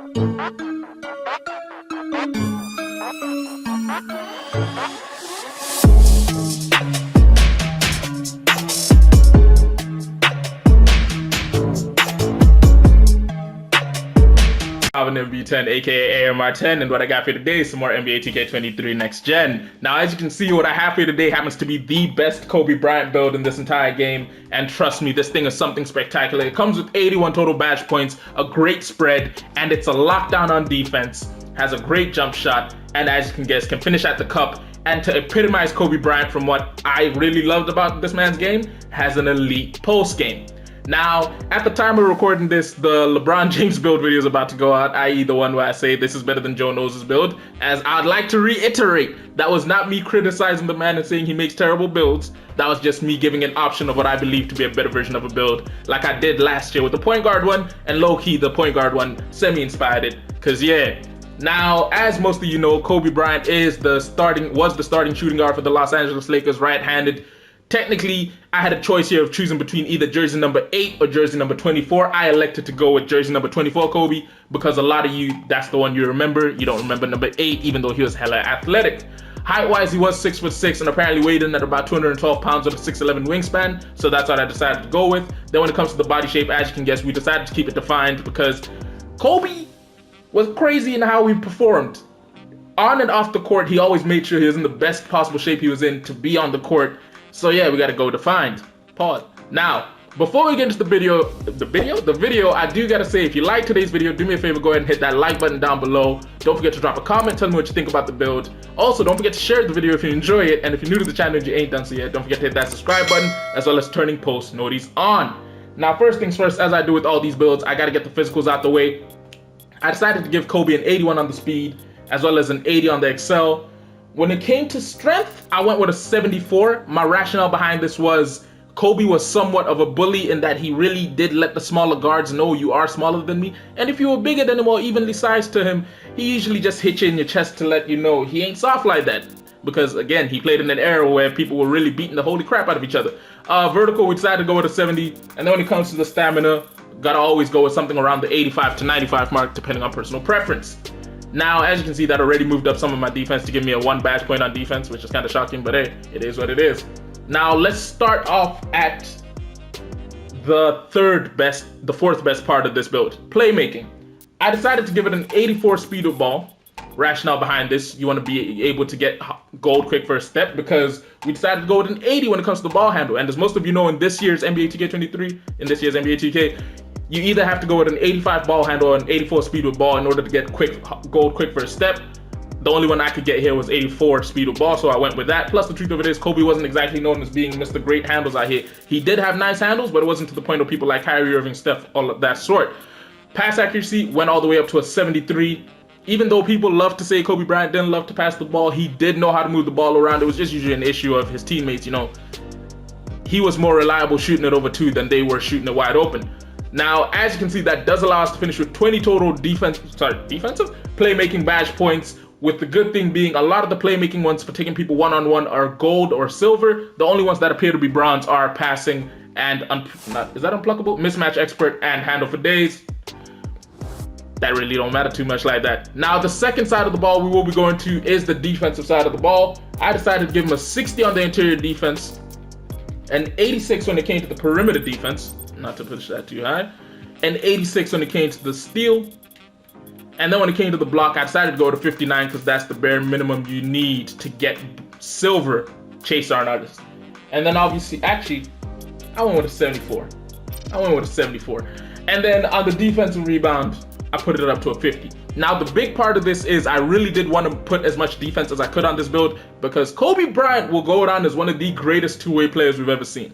I'm an MB10, aka AMR10, and what I got for you today is some more NBA 2K23 Next Gen. Now, as you can see, what I have for you today happens to be the best Kobe Bryant build in this entire game, and trust me, this thing is something spectacular. It comes with 81 total badge points, a great spread, and it's a lockdown on defense, has a great jump shot, and as you can guess, can finish at the cup. And to epitomize Kobe Bryant from what I really loved about this man's game, has an elite post game. Now, at the time of recording this, the LeBron James build video is about to go out, i.e. the one where I say this is better than Joe Knows' build, as I'd like to reiterate, that was not me criticizing the man and saying he makes terrible builds. That was just me giving an option of what I believe to be a better version of a build, like I did last year with the point guard one, and low-key the point guard one semi-inspired it, cause yeah. Now, as most of you know, Kobe Bryant was the starting shooting guard for the Los Angeles Lakers, right-handed. Technically, I had a choice here of choosing between either jersey number 8 or jersey number 24. I elected to go with jersey number 24 Kobe because a lot of you, that's the one you remember. You don't remember number 8, even though he was hella athletic. Height-wise, he was 6'6" and apparently weighed in at about 212 pounds with a 6'11" wingspan, so that's what I decided to go with. Then when it comes to the body shape, as you can guess, we decided to keep it defined because Kobe was crazy in how he performed. On and off the court, he always made sure he was in the best possible shape he was in to be on the court. So yeah, we gotta go defined. Pause. Now, before we get into the video, I do gotta say, if you like today's video, do me a favor, go ahead and hit that like button down below. Don't forget to drop a comment, tell me what you think about the build. Also, don't forget to share the video if you enjoy it, and if you're new to the channel and you ain't done so yet, don't forget to hit that subscribe button, as well as turning post notifications on. Now, first things first, as I do with all these builds, I gotta get the physicals out the way. I decided to give Kobe an 81 on the speed, as well as an 80 on the excel. When it came to strength, I went with a 74. My rationale behind this was Kobe was somewhat of a bully in that he really did let the smaller guards know you are smaller than me. And if you were bigger than him or evenly sized to him, he usually just hit you in your chest to let you know he ain't soft like that. Because again, he played in an era where people were really beating the holy crap out of each other. Vertical, we decided to go with a 70. And then when it comes to the stamina, gotta always go with something around the 85 to 95 mark, depending on personal preference. Now, as you can see, that already moved up some of my defense to give me a 1 badge point on defense, which is kind of shocking, but hey, it is what it is. Now, let's start off at the fourth best part of this build, playmaking. I decided to give it an 84 speed of ball. Rationale behind this, you want to be able to get gold quick first step, because we decided to go with an 80 when it comes to the ball handle. And as most of you know, in this year's NBA 2K23, in this year's NBA 2K, you either have to go with an 85 ball handle or an 84 speed with ball in order to get gold quick first step. The only one I could get here was 84 speed with ball, so I went with that. Plus, the truth of it is, Kobe wasn't exactly known as being Mr. Great Handles out here. He did have nice handles, but it wasn't to the point of people like Kyrie Irving, Steph, all of that sort. Pass accuracy went all the way up to a 73. Even though people love to say Kobe Bryant didn't love to pass the ball, he did know how to move the ball around. It was just usually an issue of his teammates, you know. He was more reliable shooting it over 2 than they were shooting it wide open. Now, as you can see, that does allow us to finish with 20 total defensive playmaking badge points, with the good thing being a lot of the playmaking ones for taking people one-on-one are gold or silver. The only ones that appear to be bronze are passing and, is that unpluckable? Mismatch expert and handle for days. That really don't matter too much like that. Now, the second side of the ball we will be going to is the defensive side of the ball. I decided to give him a 60 on the interior defense, an 86 when it came to the perimeter defense, not to push that too high, and 86 when it came to the steal. And then when it came to the block, I decided to go to 59 because that's the bare minimum you need to get silver chase our artist. And then obviously, actually, I went with a 74. And then on the defensive rebound, I put it up to a 50. Now, the big part of this is I really did want to put as much defense as I could on this build, because Kobe Bryant will go down as one of the greatest two-way players we've ever seen.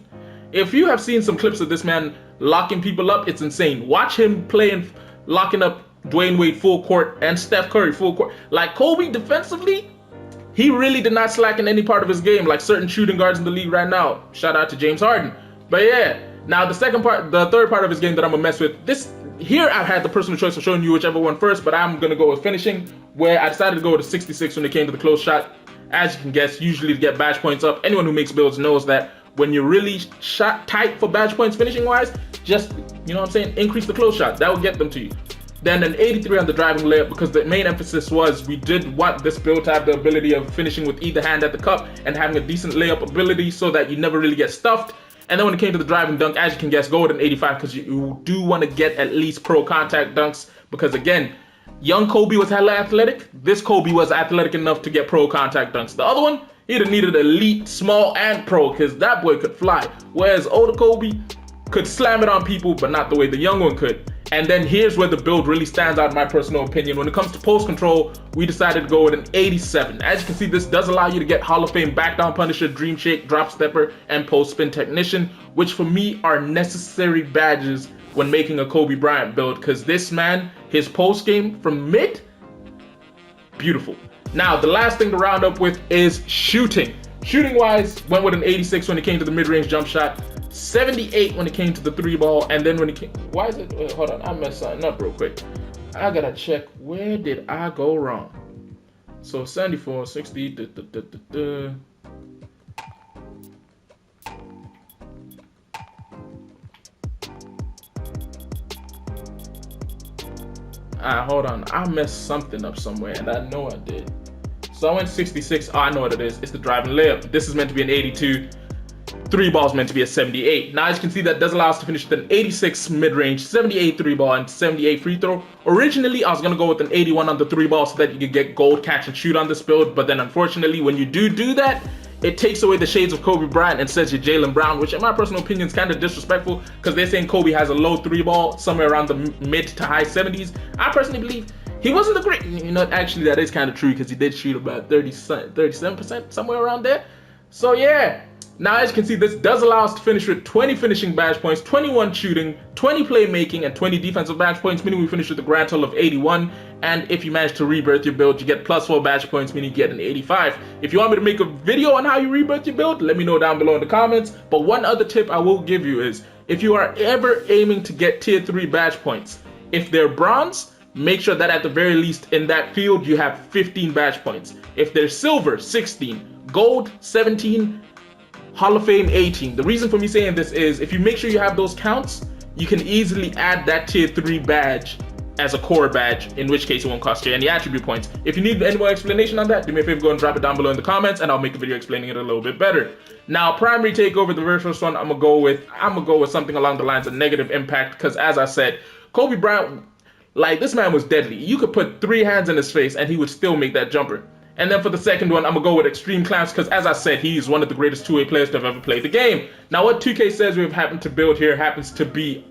If you have seen some clips of this man locking people up, it's insane. Watch him playing, locking up Dwayne Wade full court and Steph Curry full court. Like, Kobe defensively, he really did not slack in any part of his game, like certain shooting guards in the league right now. Shout out to James Harden. But yeah, now the third part of his game that I'm gonna mess with, here I had the personal choice of showing you whichever one first, but I'm gonna go with finishing, where I decided to go with a 66 when it came to the close shot. As you can guess, usually to get badge points up, anyone who makes builds knows that when you're really shot tight for badge points finishing wise, just, you know what I'm saying, increase the close shot. That will get them to you. Then an 83 on the driving layup, because the main emphasis was we did want this build to have the ability of finishing with either hand at the cup and having a decent layup ability so that you never really get stuffed. And then when it came to the driving dunk, as you can guess, go with an 85 because you do want to get at least pro contact dunks, because again, young Kobe was hella athletic. This Kobe was athletic enough to get pro contact dunks. The other one, he'd have needed elite, small, and pro, because that boy could fly. Whereas older Kobe could slam it on people, but not the way the young one could. And then here's where the build really stands out in my personal opinion. When it comes to post control, we decided to go with an 87. As you can see, this does allow you to get Hall of Fame back down punisher, dream shake, drop stepper, and post spin technician, which for me are necessary badges when making a Kobe Bryant build, because this man, his post game from mid, beautiful. Now, the last thing to round up with is shooting. Shooting wise, went with an 86 when it came to the mid-range jump shot, 78 when it came to the 3-ball, and then when it came, why is it, wait, hold on, I messed something up real quick. I gotta check, where did I go wrong? So 74, 60, hold on, I messed something up somewhere, and I know I did. So I went 66, oh, I know what it is, it's the driving layup. This is meant to be an 82. 3-ball is meant to be a 78. Now, as you can see, that does allow us to finish with an 86 mid-range, 78 3-ball, and 78 free throw. Originally, I was going to go with an 81 on the 3-ball so that you could get gold catch and shoot on this build, but then unfortunately, when you do that, it takes away the shades of Kobe Bryant and says you're Jaylen Brown, which in my personal opinion is kind of disrespectful, because they're saying Kobe has a low 3-ball, somewhere around the mid to high 70s. I personally believe he wasn't the great, you know, actually that is kind of true, because he did shoot about 37%, somewhere around there. So yeah. Now, as you can see, this does allow us to finish with 20 finishing badge points, 21 shooting, 20 playmaking, and 20 defensive badge points, meaning we finish with a grand total of 81. And if you manage to rebirth your build, you get plus 4 badge points, meaning you get an 85. If you want me to make a video on how you rebirth your build, let me know down below in the comments. But one other tip I will give you is, if you are ever aiming to get tier 3 badge points, if they're bronze, make sure that at the very least in that field you have 15 badge points. If they're silver, 16, gold, 17, Hall of Fame 18. The reason for me saying this is if you make sure you have those counts, you can easily add that tier 3 badge as a core badge, in which case it won't cost you any attribute points. If you need any more explanation on that, do me a favor, go and drop it down below in the comments and I'll make a video explaining it a little bit better. Now, primary takeover, the very first one I'm gonna go with something along the lines of negative impact, because as I said, Kobe Bryant, like, this man was deadly. You could put 3 hands in his face and he would still make that jumper. And then for the second one, I'm going to go with Extreme Clamps, because as I said, he's one of the greatest two-way players to have ever played the game. Now, what 2K says we've happened to build here happens to be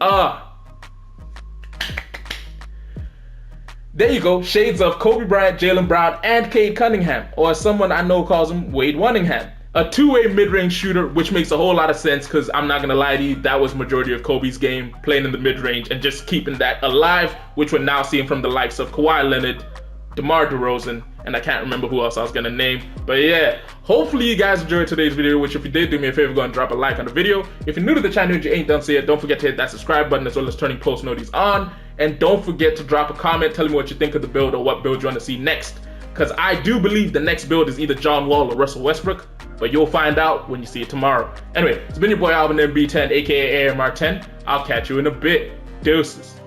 there you go, shades of Kobe Bryant, Jaylen Brown, and Cade Cunningham, or as someone I know calls him, Wade Cunningham. A two-way mid-range shooter, which makes a whole lot of sense, because I'm not going to lie to you, that was majority of Kobe's game, playing in the mid-range and just keeping that alive, which we're now seeing from the likes of Kawhi Leonard, DeMar DeRozan, and I can't remember who else I was gonna name. But yeah, hopefully you guys enjoyed today's video, which if you did, do me a favor, go and drop a like on the video. If you're new to the channel and you ain't done so yet, don't forget to hit that subscribe button, as well as turning post notifications on. And don't forget to drop a comment telling me what you think of the build or what build you want to see next. Because I do believe the next build is either John Wall or Russell Westbrook, but you'll find out when you see it tomorrow. Anyway, it's been your boy Alvin MB10, aka AMR10. I'll catch you in a bit. Deuces.